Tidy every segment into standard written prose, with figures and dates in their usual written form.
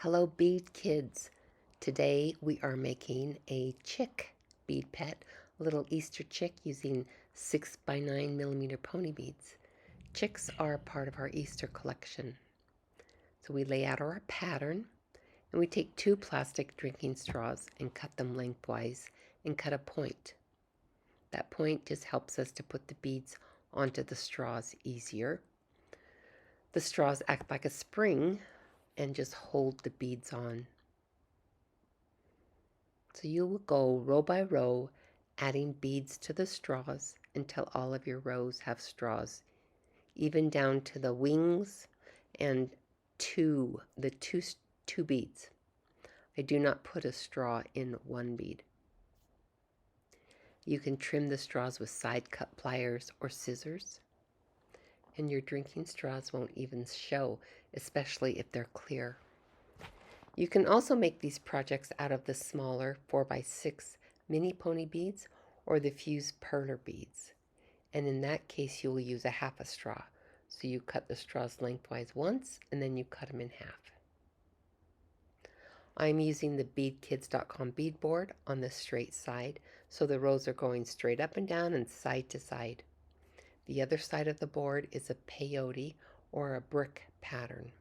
Hello bead kids. Today we are making a chick bead pet, a little Easter chick using 6x9mm pony beads. Chicks are part of our Easter collection. So we lay out our pattern and we take 2 plastic drinking straws and cut them lengthwise and cut a point. That point just helps us to put the beads onto the straws easier. The straws act like a spring and just hold the beads on. So you will go row by row, adding beads to the straws until all of your rows have straws, even down to the wings and the two beads. I do not put a straw in one bead. You can trim the straws with side cut pliers or scissors, and your drinking straws won't even show, especially if they're clear. You can also make these projects out of the smaller 4x6 mini pony beads or the fused perler beads. And in that case, you will use a half a straw. So you cut the straws lengthwise once and then you cut them in half. I'm using the beadkids.com bead board on the straight side, so the rows are going straight up and down and side to side. The other side of the board is a peyote or a brick pattern.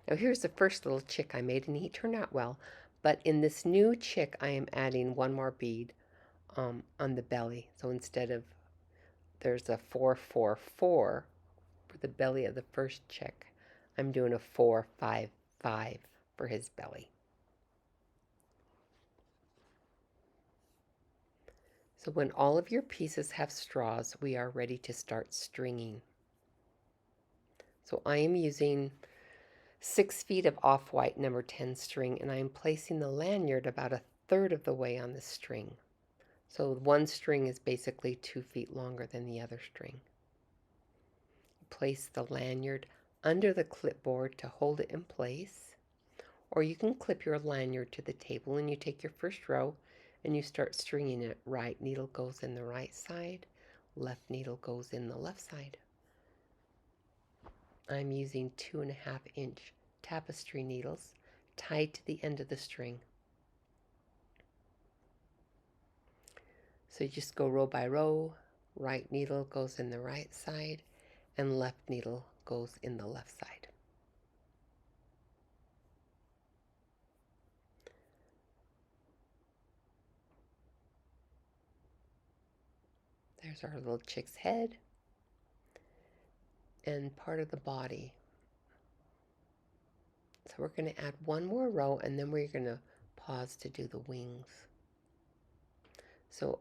Now here's the first little chick I made, and he turned out well. But in this new chick, I am adding one more bead on the belly. So instead of, there's a 4-4-4 for the belly of the first chick, I'm doing a 4-5-5 for his belly. So when all of your pieces have straws, we are ready to start stringing. So I am using 6 feet of off-white number 10 string, and I am placing the lanyard about 1/3 of the way on the string. So one string is basically 2 feet longer than the other string. Place the lanyard under the clipboard to hold it in place, or you can clip your lanyard to the table and you take your first row and you start stringing it. Right needle goes in the right side, left needle goes in the left side. I'm using 2.5-inch tapestry needles tied to the end of the string. So you just go row by row, right needle goes in the right side, and left needle goes in the left side. There's our little chick's head and part of the body. So we're going to add one more row and then we're going to pause to do the wings. So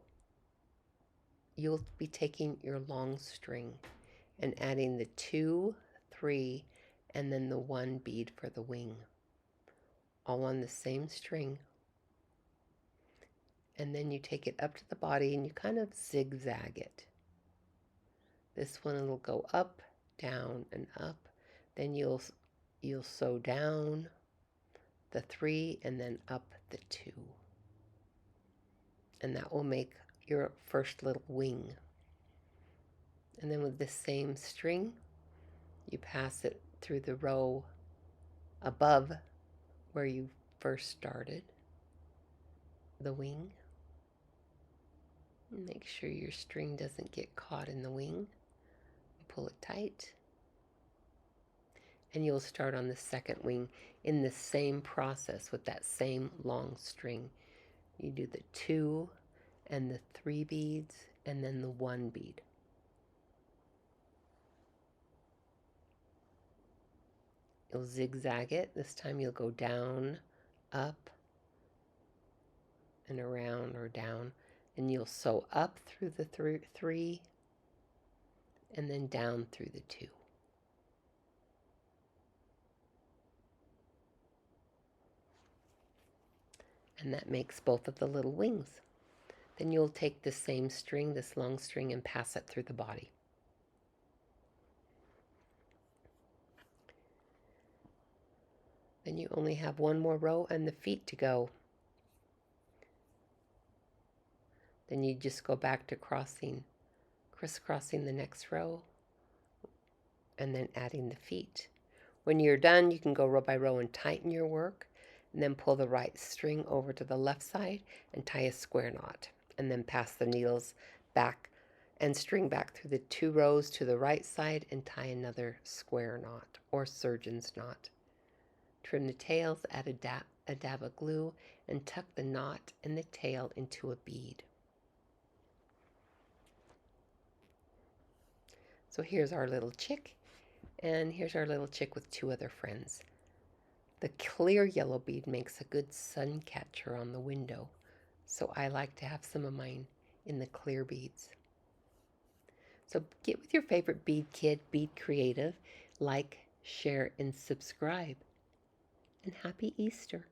you'll be taking your long string and adding the 2, 3, and then the 1 bead for the wing, all on the same string. And then you take it up to the body and you kind of zigzag it. This one will go up, down, and up. Then you'll sew down the 3 and then up the 2. And that will make your first little wing. And then with the same string, you pass it through the row above where you first started the wing. Make sure your string doesn't get caught in the wing. Pull it tight. And you'll start on the second wing in the same process with that same long string. You do the 2 and the 3 beads and then the 1 bead. You'll zigzag it. This time you'll go down, up, and around or down. And you'll sew up through the 3 and then down through the 2. And that makes both of the little wings. Then you'll take the same string, this long string, and pass it through the body. Then you only have one more row and the feet to go. Then you just go back to crisscrossing the next row, and then adding the feet. When you're done, you can go row by row and tighten your work, and then pull the right string over to the left side and tie a square knot, and then pass the needles back and string back through the 2 rows to the right side and tie another square knot or surgeon's knot. Trim the tails, add a dab of glue, and tuck the knot and the tail into a bead. So here's our little chick, and here's our little chick with 2 other friends. The clear yellow bead makes a good sun catcher on the window, so I like to have some of mine in the clear beads. So get with your favorite bead kid, bead creative, like, share, and subscribe. And happy Easter.